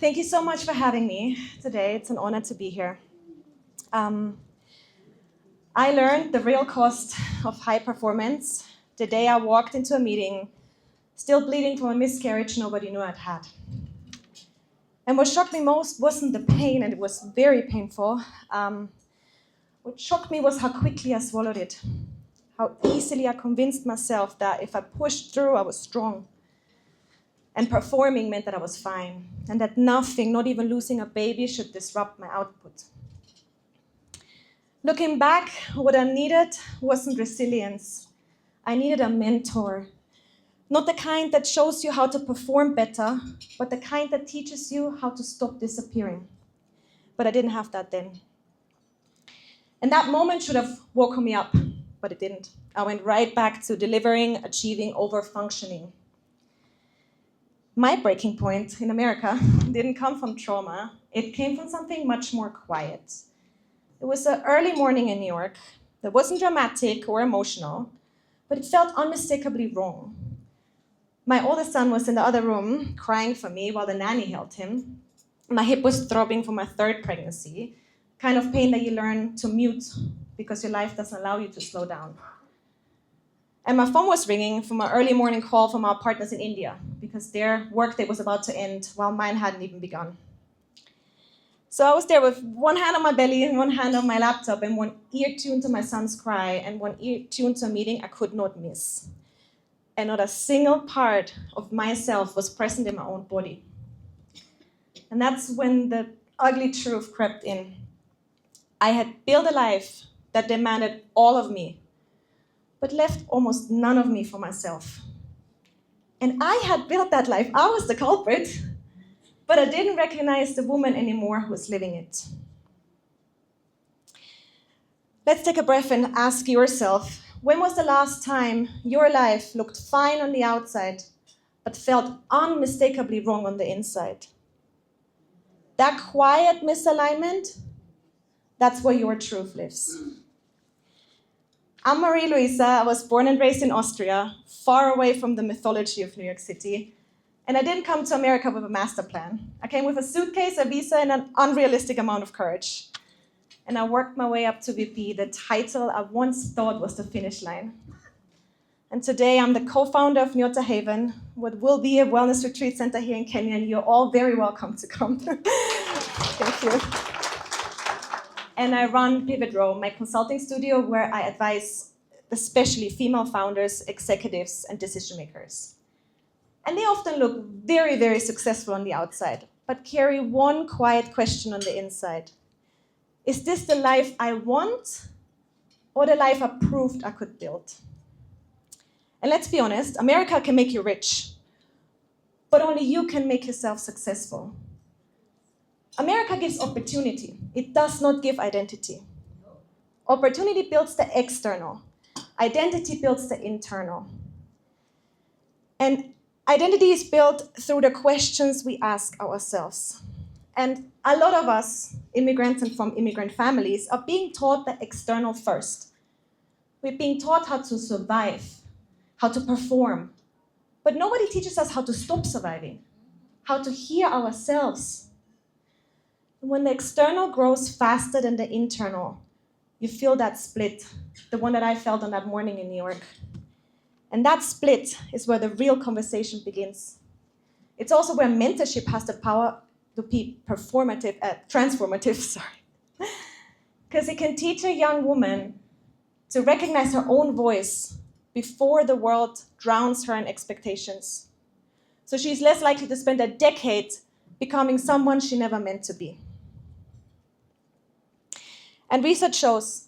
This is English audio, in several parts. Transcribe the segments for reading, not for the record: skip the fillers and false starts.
Thank you so much for having me today. It's an honor to be here. I learned the real cost of high performance the day I walked into a meeting, still bleeding from a miscarriage nobody knew I'd had. And what shocked me most wasn't the pain, and it was very painful. What shocked me was how quickly I swallowed it, how easily I convinced myself that if I pushed through, I was strong. And performing meant that I was fine, and that nothing, not even losing a baby, should disrupt my output. Looking back, what I needed wasn't resilience. I needed a mentor. Not the kind that shows you how to perform better, but the kind that teaches you how to stop disappearing. But I didn't have that then. And that moment should have woken me up, but it didn't. I went right back to delivering, achieving, over-functioning. My breaking point in America didn't come from trauma. It came from something much more quiet. It was an early morning in New York that wasn't dramatic or emotional, but it felt unmistakably wrong. My oldest son was in the other room crying for me while the nanny held him. My hip was throbbing from my third pregnancy, kind of pain that you learn to mute because your life doesn't allow you to slow down. And my phone was ringing from an early morning call from our partners in India because their workday was about to end while mine hadn't even begun. So I was there with one hand on my belly and one hand on my laptop and one ear tuned to my son's cry and one ear tuned to a meeting I could not miss. And not a single part of myself was present in my own body. And that's when the ugly truth crept in. I had built a life that demanded all of me, but left almost none of me for myself. And I had built that life. I was the culprit, but I didn't recognize the woman anymore who was living it. Let's take a breath and ask yourself, when was the last time your life looked fine on the outside, but felt unmistakably wrong on the inside? That quiet misalignment, that's where your truth lives. I'm Marie Luisa. I was born and raised in Austria, far away from the mythology of New York City. And I didn't come to America with a master plan. I came with a suitcase, a visa, and an unrealistic amount of courage. And I worked my way up to VP, the title I once thought was the finish line. And today I'm the co-founder of Nyota Haven, what will be a wellness retreat center here in Kenya, and you're all very welcome to come. Thank you. And I run Pivot Row, my consulting studio where I advise especially female founders, executives, and decision makers. And they often look very, very successful on the outside, but carry one quiet question on the inside. Is this the life I want, or the life I proved I could build? And let's be honest, America can make you rich, but only you can make yourself successful. America gives opportunity. It does not give identity. Opportunity builds the external. Identity builds the internal. And identity is built through the questions we ask ourselves. And a lot of us, immigrants and from immigrant families, are being taught the external first. We're being taught how to survive, how to perform. But nobody teaches us how to stop surviving, how to hear ourselves. When the external grows faster than the internal, you feel that split, the one that I felt on that morning in New York. And that split is where the real conversation begins. It's also where mentorship has the power to be transformative, because it can teach a young woman to recognize her own voice before the world drowns her in expectations. So she's less likely to spend a decade becoming someone she never meant to be. And research shows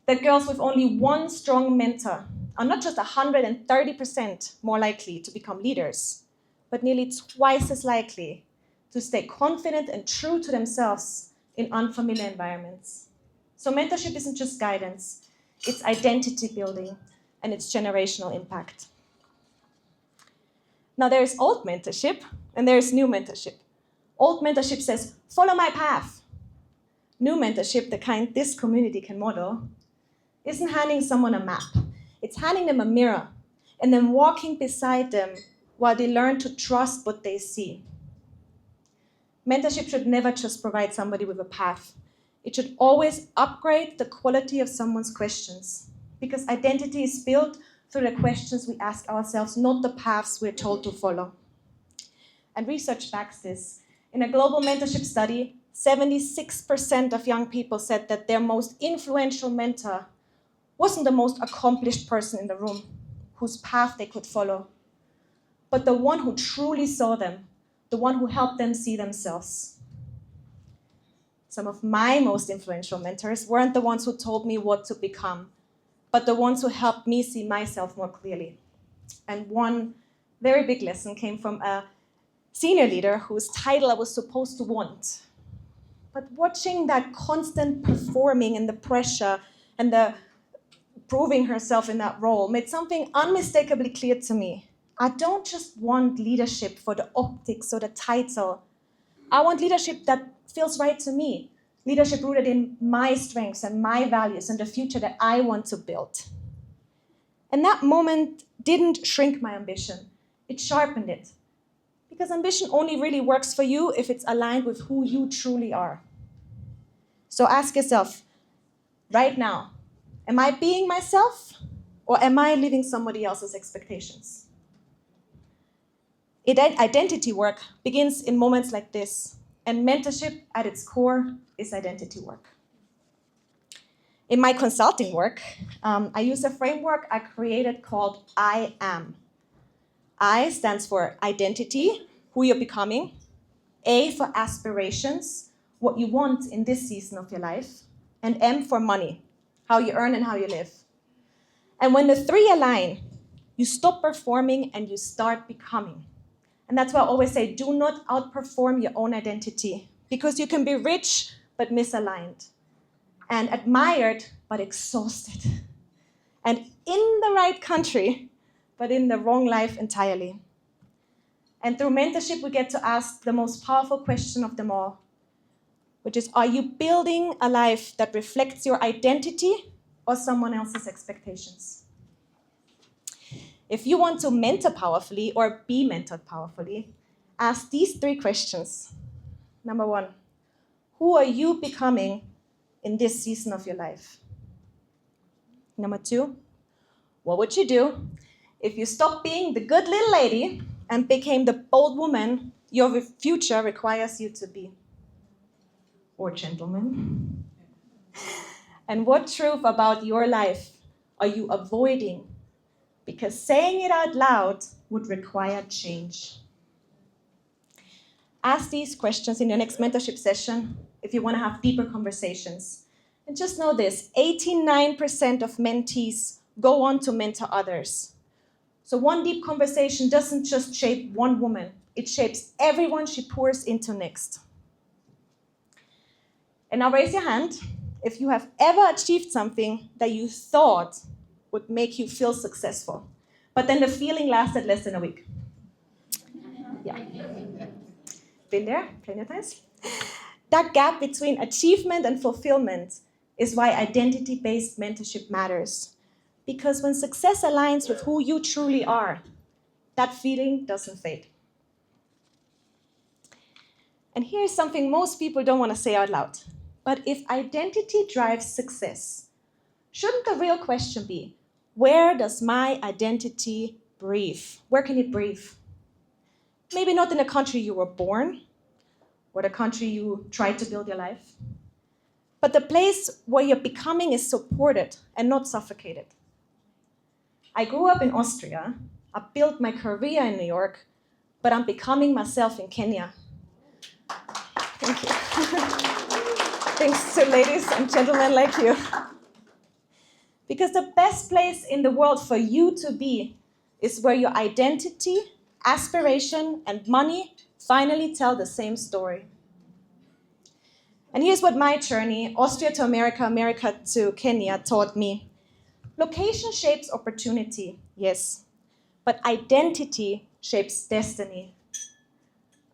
that girls with only one strong mentor are not just 130% more likely to become leaders, but nearly twice as likely to stay confident and true to themselves in unfamiliar environments. So mentorship isn't just guidance, it's identity building and it's generational impact. Now there's old mentorship and there's new mentorship. Old mentorship says, follow my path. New mentorship, the kind this community can model, isn't handing someone a map. It's handing them a mirror and then walking beside them while they learn to trust what they see. mentorship should never just provide somebody with a path. It should always upgrade the quality of someone's questions, because identity is built through the questions we ask ourselves, not the paths we're told to follow. And research backs this. In a global mentorship study, 76% of young people said that their most influential mentor wasn't the most accomplished person in the room, whose path they could follow, but the one who truly saw them, the one who helped them see themselves. Some of my most influential mentors weren't the ones who told me what to become, but the ones who helped me see myself more clearly. And one very big lesson came from a senior leader whose title I was supposed to want. But watching that constant performing and the pressure and the proving herself in that role made something unmistakably clear to me. I don't just want leadership for the optics or the title. I want leadership that feels right to me. Leadership rooted in my strengths and my values and the future that I want to build. And that moment didn't shrink my ambition. It sharpened it. Because ambition only really works for you if it's aligned with who you truly are. So ask yourself, right now, am I being myself or am I living somebody else's expectations? Identity work begins in moments like this, and mentorship at its core is identity work. In my consulting work, I use a framework I created called I AM. I stands for identity, who you're becoming. A for aspirations, what you want in this season of your life. And M for money, how you earn and how you live. And when the three align, you stop performing and you start becoming. And that's why I always say, do not outperform your own identity, because you can be rich but misaligned, and admired but exhausted, and in the right country but in the wrong life entirely. And through mentorship, we get to ask the most powerful question of them all, which is, are you building a life that reflects your identity or someone else's expectations? If you want to mentor powerfully or be mentored powerfully, ask these three questions. Number one, who are you becoming in this season of your life? Number two, what would you do if you stopped being the good little lady and became the bold woman your future requires you to be? Or gentleman? And what truth about your life are you avoiding? Because saying it out loud would require change. Ask these questions in your next mentorship session if you want to have deeper conversations. And just know this, 89% of mentees go on to mentor others. So one deep conversation doesn't just shape one woman, it shapes everyone she pours into next. And now raise your hand if you have ever achieved something that you thought would make you feel successful, but then the feeling lasted less than a week. Yeah. Been there, plenty of times. That gap between achievement and fulfillment is why identity-based mentorship matters. Because when success aligns with who you truly are, that feeling doesn't fade. And here's something most people don't want to say out loud. But if identity drives success, shouldn't the real question be, where does my identity breathe? Where can it breathe? Maybe not in the country you were born, or the country you tried to build your life, but the place where your becoming is supported and not suffocated. I grew up in Austria. I built my career in New York, but I'm becoming myself in Kenya. Thank you. Thanks to ladies and gentlemen like you. Because the best place in the world for you to be is where your identity, aspiration, and money finally tell the same story. And here's what my journey, Austria to America, America to Kenya, taught me. Location shapes opportunity, yes, but identity shapes destiny.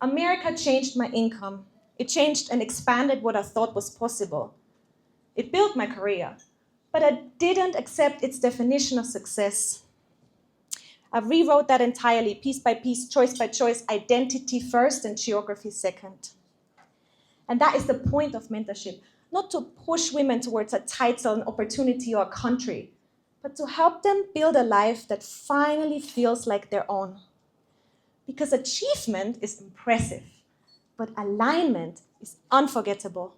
America changed my income. It changed and expanded what I thought was possible. It built my career, but I didn't accept its definition of success. I rewrote that entirely, piece by piece, choice by choice, identity first and geography second. And that is the point of mentorship, not to push women towards a title, an opportunity, or a country, but to help them build a life that finally feels like their own. Because achievement is impressive, but alignment is unforgettable.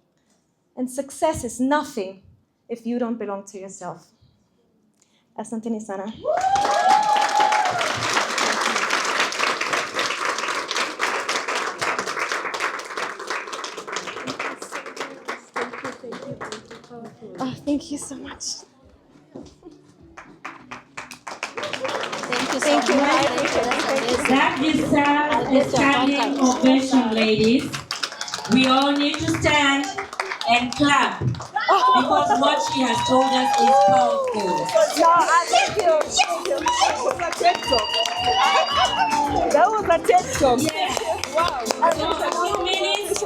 And success is nothing if you don't belong to yourself. Asante ni sana. Oh, thank you so much. Thank you. That deserves a standing ovation, ladies. We all need to stand and clap because what she has told us is powerful. Thank you. That was a TED Talk. Yeah. Wow. So a few minutes